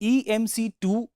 EMC2